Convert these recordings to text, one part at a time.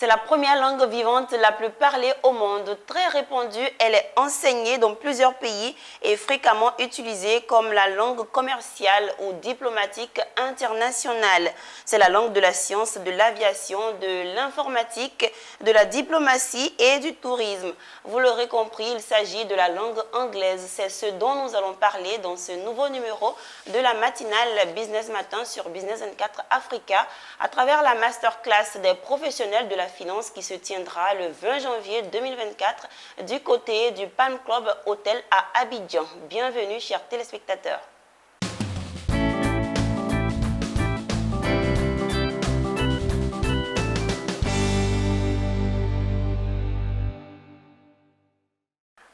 C'est la première langue vivante la plus parlée au monde. Très répandue, elle est enseignée dans plusieurs pays et fréquemment utilisée comme la langue commerciale ou diplomatique internationale. C'est la langue de la science, de l'aviation, de l'informatique, de la diplomatie et du tourisme. Vous l'aurez compris, il s'agit de la langue anglaise. C'est ce dont nous allons parler dans ce nouveau numéro de la matinale Business Matin sur Business 24 Africa à travers la masterclass des professionnels de la finance qui se tiendra le 20 janvier 2024 du côté du Palm Club Hôtel à Abidjan. Bienvenue, chers téléspectateurs.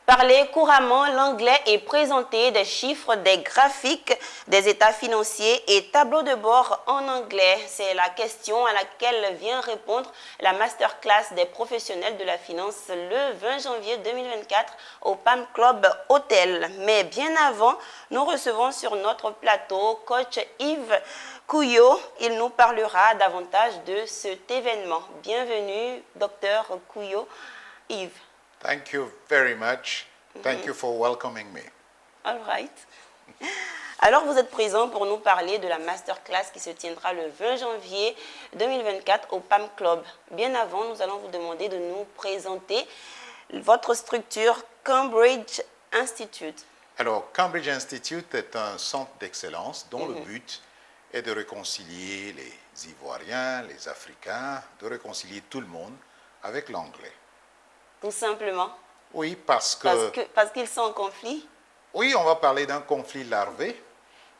Parler couramment l'anglais et présenter des chiffres, des graphiques, des états financiers et tableaux de bord en anglais. C'est la question à laquelle vient répondre la masterclass des professionnels de la finance le 20 janvier 2024 au Palm Club Hôtel. Mais bien avant, nous recevons sur notre plateau coach Yves Couillot. Il nous parlera davantage de cet événement. Bienvenue, docteur Couillot. Yves. Thank you very much. Thank you for welcoming me. All right. Alors, vous êtes présent pour nous parler de la masterclass qui se tiendra le 20 janvier 2024 au PAM Club. Bien avant, nous allons vous demander de nous présenter votre structure Cambridge Institute. Alors, Cambridge Institute est un centre d'excellence dont le but est de réconcilier les Ivoiriens, les Africains, de réconcilier tout le monde avec l'anglais. Tout simplement. Oui, parce qu'ils sont en conflit. Oui, on va parler d'un conflit larvé,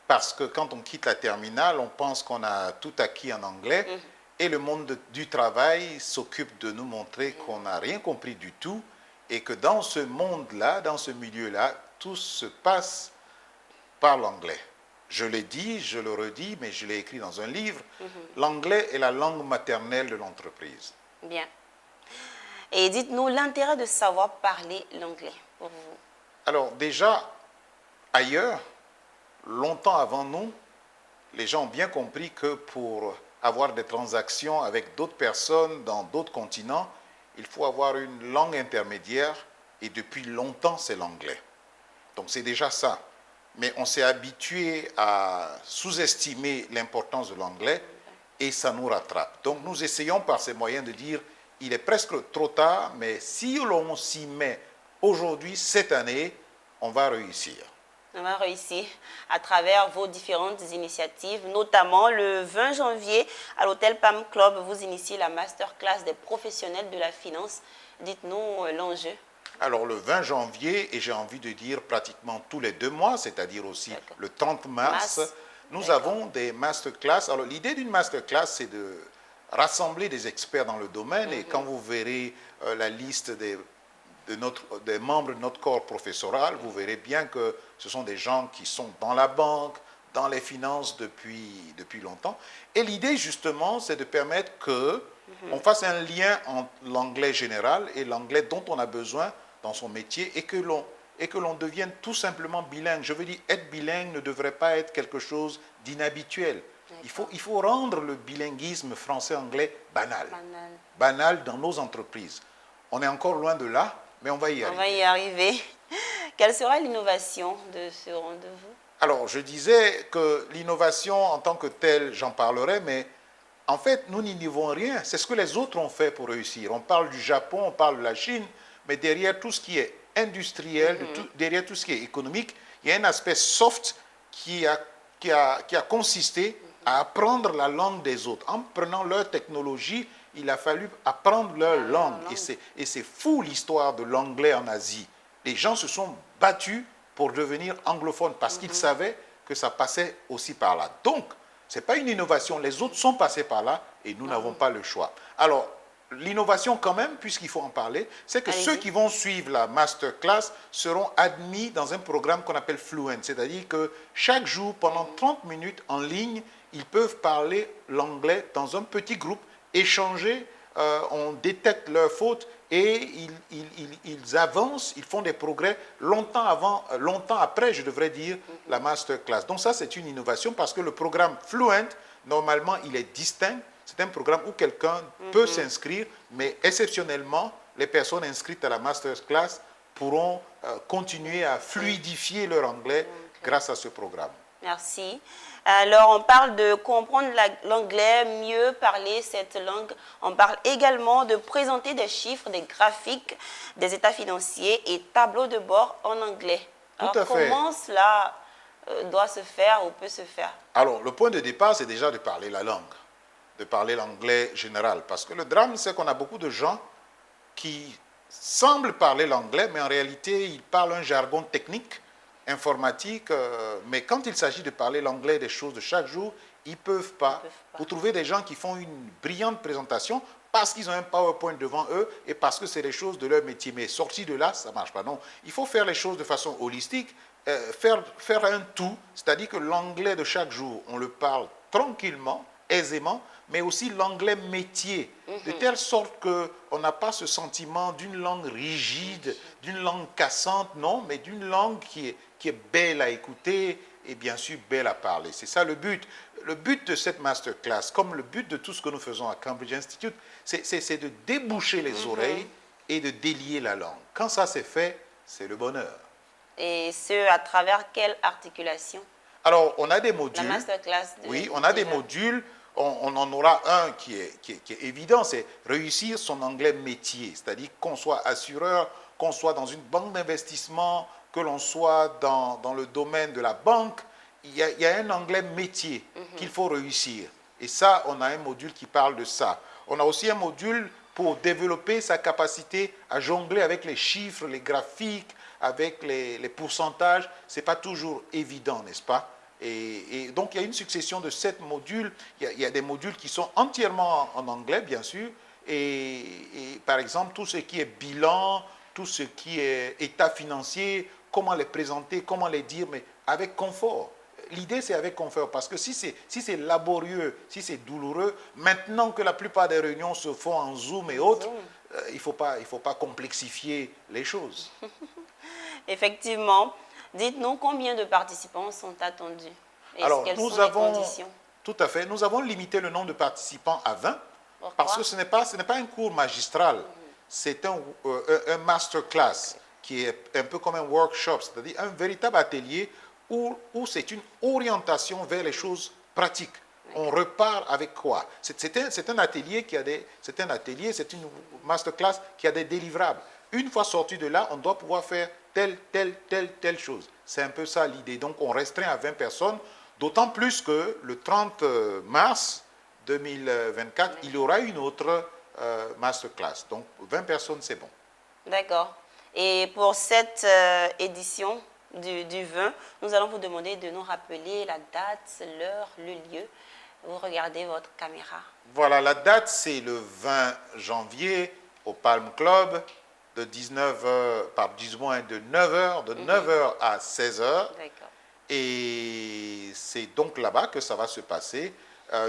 parce que quand on quitte la terminale, on pense qu'on a tout acquis en anglais, et le monde du travail s'occupe de nous montrer qu'on n'a rien compris du tout, et que dans ce monde-là, dans ce milieu-là, tout se passe par l'anglais. Je l'ai dit, je le redis, mais je l'ai écrit dans un livre, l'anglais est la langue maternelle de l'entreprise. Bien. Et dites-nous l'intérêt de savoir parler l'anglais pour vous. Alors déjà, ailleurs, longtemps avant nous, les gens ont bien compris que pour avoir des transactions avec d'autres personnes dans d'autres continents, il faut avoir une langue intermédiaire et depuis longtemps, c'est l'anglais. Donc c'est déjà ça. Mais on s'est habitué à sous-estimer l'importance de l'anglais et ça nous rattrape. Donc nous essayons par ces moyens de dire il est presque trop tard, mais si l'on s'y met aujourd'hui, cette année, on va réussir. On va réussir à travers vos différentes initiatives, notamment le 20 janvier à l'hôtel PAM Club, vous initiez la masterclass des professionnels de la finance. Dites-nous l'enjeu. Alors le 20 janvier, et j'ai envie de dire pratiquement tous les 2 mois, c'est-à-dire aussi le 30 mars, nous avons des masterclass. Alors l'idée d'une masterclass, c'est de rassembler des experts dans le domaine et quand vous verrez la liste des membres de notre corps professoral, vous verrez bien que ce sont des gens qui sont dans la banque, dans les finances depuis longtemps. Et l'idée justement, c'est de permettre qu'on fasse un lien entre l'anglais général et l'anglais dont on a besoin dans son métier et que l'on devienne tout simplement bilingue. Je veux dire, être bilingue ne devrait pas être quelque chose d'inhabituel. Il faut rendre le bilinguisme français-anglais banal. Banal dans nos entreprises. On est encore loin de là, mais on va y arriver. On va y arriver. Quelle sera l'innovation de ce rendez-vous? Alors, je disais que l'innovation en tant que telle, j'en parlerai, mais en fait, nous n'innovons rien. C'est ce que les autres ont fait pour réussir. On parle du Japon, on parle de la Chine, mais derrière tout ce qui est industriel, derrière tout ce qui est économique, il y a un aspect soft qui a consisté à apprendre la langue des autres. En prenant leur technologie, il a fallu apprendre leur langue. Et c'est fou l'histoire de l'anglais en Asie. Les gens se sont battus pour devenir anglophones parce qu'ils savaient que ça passait aussi par là. Donc, ce n'est pas une innovation. Les autres sont passés par là et nous n'avons pas le choix. Alors, l'innovation quand même, puisqu'il faut en parler, c'est que ceux qui vont suivre la masterclass seront admis dans un programme qu'on appelle Fluent. C'est-à-dire que chaque jour, pendant 30 minutes en ligne, ils peuvent parler l'anglais dans un petit groupe, échanger, on détecte leurs fautes et ils avancent, ils font des progrès longtemps après, je devrais dire, la masterclass. Donc ça, c'est une innovation parce que le programme Fluent, normalement, il est distinct. C'est un programme où quelqu'un peut s'inscrire, mais exceptionnellement, les personnes inscrites à la masterclass pourront continuer à fluidifier leur anglais grâce à ce programme. Merci. Alors, on parle de comprendre l'anglais, mieux parler cette langue. On parle également de présenter des chiffres, des graphiques, des états financiers et tableaux de bord en anglais. Alors, Tout à fait. comment cela doit se faire ou peut se faire? Alors, le point de départ, c'est déjà de parler la langue, de parler l'anglais général. Parce que le drame, c'est qu'on a beaucoup de gens qui semblent parler l'anglais, mais en réalité, ils parlent un jargon technique, informatique, mais quand il s'agit de parler l'anglais des choses de chaque jour, ils ne peuvent pas. Vous trouvez des gens qui font une brillante présentation parce qu'ils ont un PowerPoint devant eux et parce que c'est les choses de leur métier. Mais sorti de là, ça ne marche pas. Non, il faut faire les choses de façon holistique, faire un tout, c'est-à-dire que l'anglais de chaque jour, on le parle tranquillement, aisément, mais aussi l'anglais métier, de telle sorte qu'on n'a pas ce sentiment d'une langue rigide, d'une langue cassante, non, mais d'une langue qui est belle à écouter et bien sûr belle à parler. C'est ça le but. Le but de cette masterclass, comme le but de tout ce que nous faisons à Cambridge Institute, c'est de déboucher les oreilles et de délier la langue. Quand ça c'est fait, c'est le bonheur. Et ce, à travers quelle articulation? Alors, on a des modules. La masterclass. Oui, on a des modules. On en aura un qui est évident, c'est réussir son anglais métier. C'est-à-dire qu'on soit assureur, qu'on soit dans une banque d'investissement, que l'on soit dans le domaine de la banque, il y a un anglais métier qu'il faut réussir. Et ça, on a un module qui parle de ça. On a aussi un module pour développer sa capacité à jongler avec les chiffres, les graphiques, avec les pourcentages. Ce n'est pas toujours évident, n'est-ce pas? Et donc, il y a une succession de 7 modules. Il y a des modules qui sont entièrement en anglais, bien sûr. Et par exemple, tout ce qui est bilan, tout ce qui est état financier, comment les présenter, comment les dire, mais avec confort. L'idée, c'est avec confort, parce que si c'est laborieux, si c'est douloureux, maintenant que la plupart des réunions se font en Zoom et autres, il ne faut pas complexifier les choses. Effectivement. Dites-nous combien de participants sont attendus et Alors, quelles sont les conditions? Tout à fait, nous avons limité le nombre de participants à 20, Pourquoi? parce que ce n'est pas un cours magistral, c'est un masterclass qui est un peu comme un workshop, c'est-à-dire un véritable atelier où c'est une orientation vers les choses pratiques. On repart avec quoi? C'est un atelier c'est une masterclass qui a des délivrables. Une fois sorti de là, on doit pouvoir faire telle chose. C'est un peu ça l'idée. Donc, on restreint à 20 personnes, d'autant plus que le 30 mars 2024, il y aura une autre masterclass. Donc, 20 personnes, c'est bon. D'accord. Et pour cette édition du 20, nous allons vous demander de nous rappeler la date, l'heure, le lieu. Vous regardez votre caméra. Voilà, la date, c'est le 20 janvier au Palm Club, de 19h, de 9h, de 9h à 16h. D'accord. Et c'est donc là-bas que ça va se passer.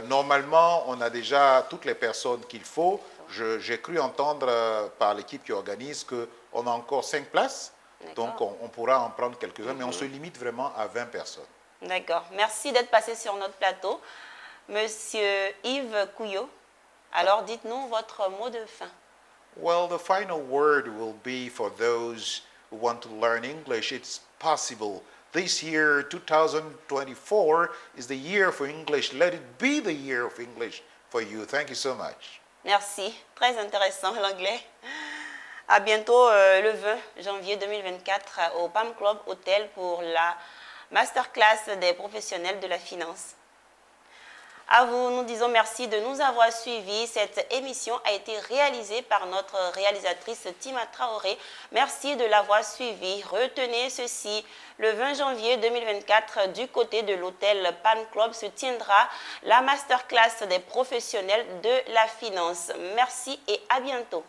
Normalement, on a déjà toutes les personnes qu'il faut. J'ai cru entendre par l'équipe qui organise qu'on a encore 5 places. Donc, on pourra en prendre quelques-uns, mais on se limite vraiment à 20 personnes. D'accord. Merci d'être passé sur notre plateau. Monsieur Yves Couillot, alors dites-nous votre mot de fin. Well, the final word will be for those who want to learn English. It's possible. This year, 2024, is the year for English. Let it be the year of English for you. Thank you so much. Merci. Très intéressant l'anglais. À bientôt le 20 janvier 2024 au Palm Club Hotel pour la masterclass des professionnels de la finance. À vous, nous disons merci de nous avoir suivis. Cette émission a été réalisée par notre réalisatrice Tima Traoré. Merci de l'avoir suivie. Retenez ceci, le 20 janvier 2024, du côté de l'hôtel Palm Club se tiendra la masterclass des professionnels de la finance. Merci et à bientôt.